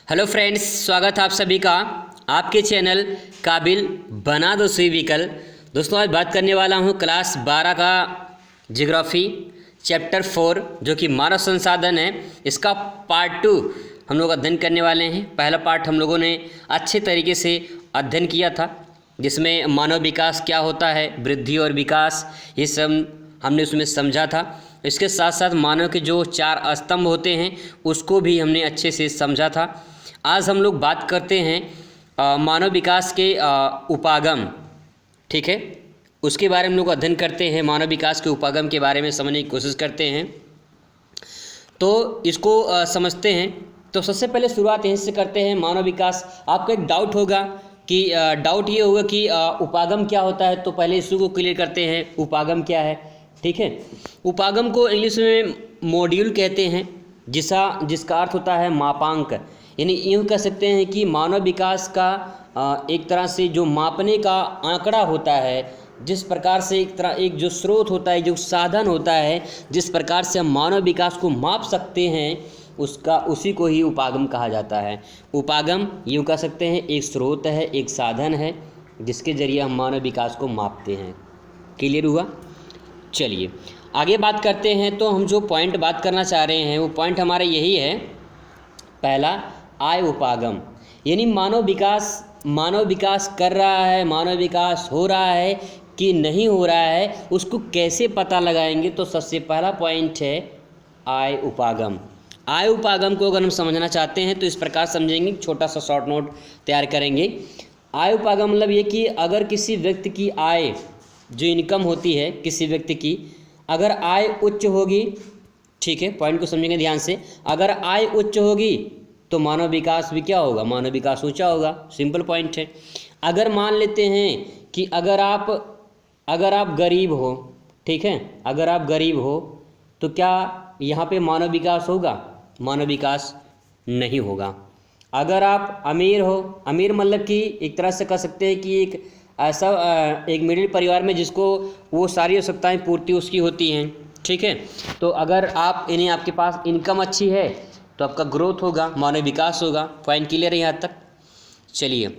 Hello friends, स्वागत है आप सभी का आपके चैनल काबिल बना दो सुई व्हीकल। दोस्तों, आज बात करने वाला हूं क्लास 12 का ज्योग्राफी चैप्टर 4 जो कि मानव संसाधन है। इसका पार्ट 2 हम लोग अध्ययन करने वाले हैं। पहला पार्ट हम लोगों ने अच्छे तरीके से अध्ययन किया था, जिसमें मानव विकास क्या होता है, वृद्धि और विकास, ये सब हमने उसमें समझा था। इसके साथ साथ मानव के जो 4 स्तंभ होते हैं उसको भी हमने अच्छे से समझा था। आज हम लोग बात करते हैं मानव विकास के उपागम, ठीक है, उसके बारे में हम लोग अध्ययन करते हैं। मानव विकास के उपागम के बारे में समझने की कोशिश करते हैं, तो इसको समझते हैं। तो सबसे पहले शुरुआत यहीं से करते हैं। मानव विकास, आपका एक डाउट होगा कि डाउट ये होगा कि उपागम क्या होता है, तो पहले इसी को क्लियर करते हैं। उपागम क्या है, ठीक है। उपागम को इंग्लिश में मॉड्यूल कहते हैं, जिसका अर्थ होता है मापांक। यानी यूँ कह सकते हैं कि मानव विकास का एक तरह से जो मापने का आंकड़ा होता है, जिस प्रकार से एक जो स्रोत होता है, जो साधन होता है, जिस प्रकार से हम मानव विकास को माप सकते हैं, उसी को ही उपागम कहा जाता है। उपागम यूँ कह सकते हैं एक स्रोत है, एक साधन है, जिसके जरिए हम मानव विकास को मापते हैं। क्लियर हुआ? चलिए आगे बात करते हैं। तो हम जो पॉइंट बात करना चाह रहे हैं वो पॉइंट हमारा यही है। पहला, आय उपागम, यानी मानव विकास कर रहा है, मानव विकास हो रहा है कि नहीं हो रहा है, उसको कैसे पता लगाएंगे। तो सबसे पहला पॉइंट है आय उपागम। आय उपागम को अगर हम समझना चाहते हैं तो इस प्रकार समझेंगे, छोटा सा शॉर्ट नोट तैयार करेंगे। आय उपागम मतलब ये कि अगर किसी व्यक्ति की आय, जो इनकम होती है किसी व्यक्ति की, अगर आय उच्च होगी, ठीक है, पॉइंट को समझेंगे ध्यान से। अगर आय उच्च होगी तो मानव विकास भी क्या होगा, मानव विकास ऊंचा होगा। सिंपल पॉइंट है। अगर मान लेते हैं कि अगर आप गरीब हो, ठीक है, अगर आप गरीब हो तो क्या यहाँ पे मानव विकास होगा? मानव विकास नहीं होगा। अगर आप अमीर हो, अमीर मतलब कि एक तरह से कह सकते हैं कि एक ऐसा एक मिडिल परिवार में जिसको वो सारी आवश्यकताएं पूर्ति उसकी होती हैं, ठीक है। तो अगर आपके पास इनकम अच्छी है तो आपका ग्रोथ होगा, मानव विकास होगा। पॉइंट क्लियर है यहाँ तक? चलिए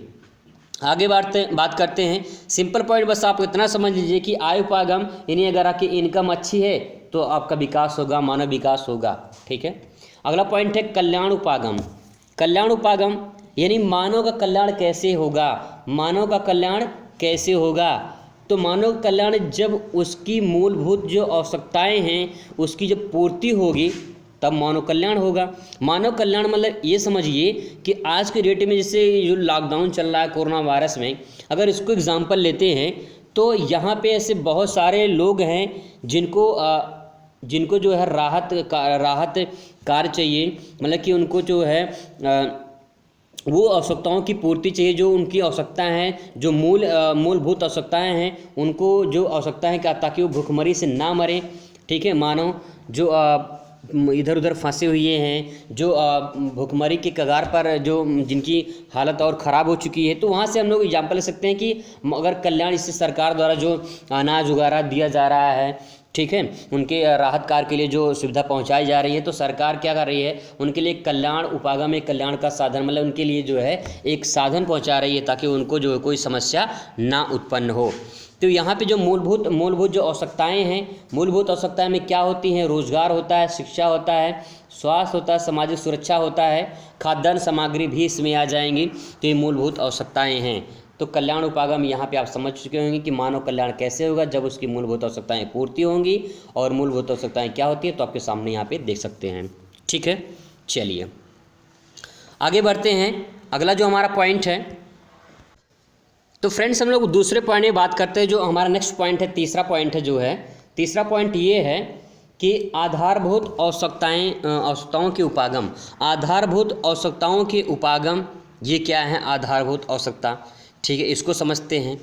आगे बात करते हैं। सिंपल पॉइंट बस आप इतना समझ लीजिए कि आय उपागम यानी अगर आपकी इनकम अच्छी है तो आपका विकास होगा, मानव विकास होगा, ठीक है। अगला पॉइंट है कल्याण उपागम। कल्याण उपागम यानी मानव का कल्याण कैसे होगा, मानव का कल्याण कैसे होगा। तो मानव कल्याण जब उसकी मूलभूत जो आवश्यकताएं हैं उसकी जब पूर्ति होगी तब मानव कल्याण होगा। मानव कल्याण मतलब ये समझिए कि आज के डेट में जैसे जो लॉकडाउन चल रहा है कोरोना वायरस में, अगर इसको एग्जांपल लेते हैं तो यहाँ पे ऐसे बहुत सारे लोग हैं जिनको जो है राहत कार्य चाहिए, मतलब कि उनको जो है वो आवश्यकताओं की पूर्ति चाहिए, जो उनकी आवश्यकताएं हैं, जो मूलभूत आवश्यकताएं हैं, उनको जो आवश्यकता है ताकि वो भूखमरी से ना मरे, ठीक है। मानव जो इधर उधर फंसे हुए हैं, जो भूखमरी के कगार पर, जो जिनकी हालत और ख़राब हो चुकी है, तो वहाँ से हम लोग एग्जाम्पल ले सकते हैं कि अगर कल्याण इससे सरकार द्वारा जो अनाज वगैरह दिया जा रहा है, ठीक है, उनके राहत कार्य के लिए जो सुविधा पहुंचाई जा रही है, तो सरकार क्या कर रही है, उनके लिए कल्याण उपागम एक कल्याण का साधन, मतलब उनके लिए जो है एक साधन पहुंचा रही है ताकि उनको जो कोई समस्या ना उत्पन्न हो। तो यहाँ पे जो मूलभूत जो आवश्यकताएं हैं, मूलभूत आवश्यकताएं में क्या होती हैं? रोजगार होता है, शिक्षा होता है, स्वास्थ्य होता है, सामाजिक सुरक्षा होता है, खाद्यान्न सामग्री भी इसमें आ जाएंगी। तो ये मूलभूत आवश्यकताएं हैं। तो कल्याण उपागम यहाँ पे आप समझ चुके होंगे कि मानव कल्याण कैसे होगा, जब उसकी मूलभूत आवश्यकताएं पूर्ति होंगी। और मूलभूत आवश्यकताएं क्या होती है तो आपके सामने यहाँ पे देख सकते हैं, ठीक है। चलिए आगे बढ़ते हैं। अगला जो हमारा पॉइंट है, तो फ्रेंड्स हम लोग दूसरे पॉइंट में बात करते हैं। जो हमारा नेक्स्ट पॉइंट है, तीसरा पॉइंट है, जो है तीसरा पॉइंट ये है कि आधारभूत आवश्यकताओं के उपागम। आधारभूत आवश्यकताओं के उपागम ये क्या है? आधारभूत आवश्यकता, ठीक है, इसको समझते हैं।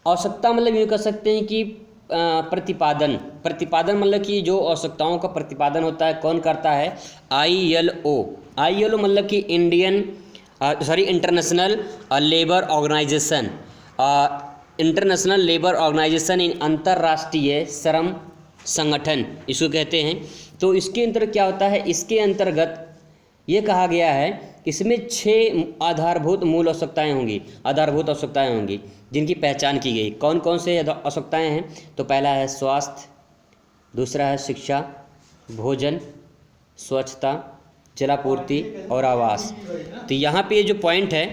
आवश्यकता मतलब ये कह सकते हैं कि प्रतिपादन मतलब कि जो आवश्यकताओं का प्रतिपादन होता है कौन करता है? ILO मतलब कि International Labour Organisation, International Labour Organisation इन अंतर्राष्ट्रीय श्रम संगठन इसको कहते हैं। तो इसके अंतर्गत क्या होता है? इसके अंतर्गत ये कहा गया है इसमें 6 आधारभूत मूल आवश्यकताएं होंगी, आधारभूत आवश्यकताएं होंगी जिनकी पहचान की गई। कौन कौन से आवश्यकताएं हैं? तो पहला है स्वास्थ्य, दूसरा है शिक्षा, भोजन, स्वच्छता, जलापूर्ति और आवास। तो यहाँ पे जो पॉइंट है,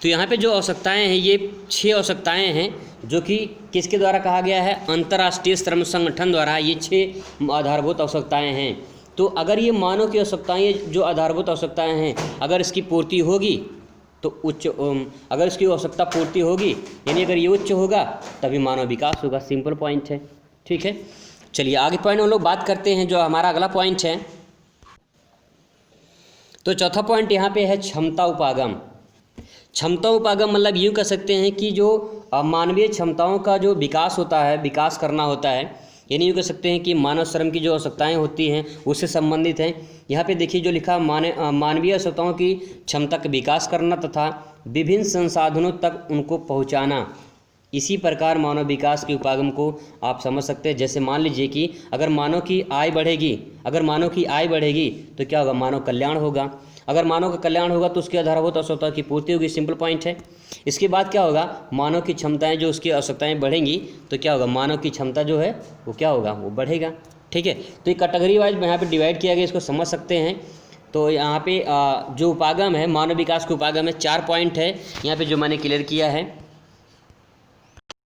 तो यहाँ पे जो आवश्यकताएं हैं ये 6 आवश्यकताएं हैं जो कि किसके द्वारा कहा गया है? अंतर्राष्ट्रीय श्रम संगठन द्वारा ये 6 आधारभूत आवश्यकताएं हैं। तो अगर ये मानव की आवश्यकताएं जो आधारभूत आवश्यकताएं हैं अगर इसकी पूर्ति होगी तो अगर इसकी आवश्यकता पूर्ति होगी यानी अगर ये उच्च होगा तभी मानव विकास होगा। सिंपल पॉइंट है, ठीक है। चलिए आगे पॉइंट हम लोग बात करते हैं जो हमारा अगला पॉइंट है। तो चौथा पॉइंट यहाँ पे है क्षमता उपागम। क्षमता उपागम मतलब यूँ कह सकते हैं कि जो मानवीय क्षमताओं का जो विकास होता है, विकास करना होता है, यानी यूँ कह सकते हैं कि मानव श्रम की जो आवश्यकताएं होती हैं उससे संबंधित हैं। यहाँ पे देखिए जो लिखा, मानवीय आवश्यकताओं की क्षमता का विकास करना तथा विभिन्न संसाधनों तक उनको पहुँचाना। इसी प्रकार मानव विकास के उपागम को आप समझ सकते हैं। जैसे मान लीजिए कि अगर मानव की आय बढ़ेगी तो क्या होगा? मानव कल्याण होगा। अगर मानव का कल्याण होगा तो उसकी आधारभूत आवश्यकता की पूर्ति होगी। सिंपल पॉइंट है। इसके बाद क्या होगा? मानव की क्षमताएं जो उसकी आवश्यकताएं बढ़ेंगी तो क्या होगा? मानव की क्षमता जो है वो क्या होगा? वो बढ़ेगा, ठीक है। तो ये कैटेगरी वाइज यहाँ पे डिवाइड किया गया, इसको समझ सकते हैं। तो यहाँ पे जो उपागम है, मानव विकास के उपागम है, 4 पॉइंट है यहाँ पे जो मैंने क्लियर किया है।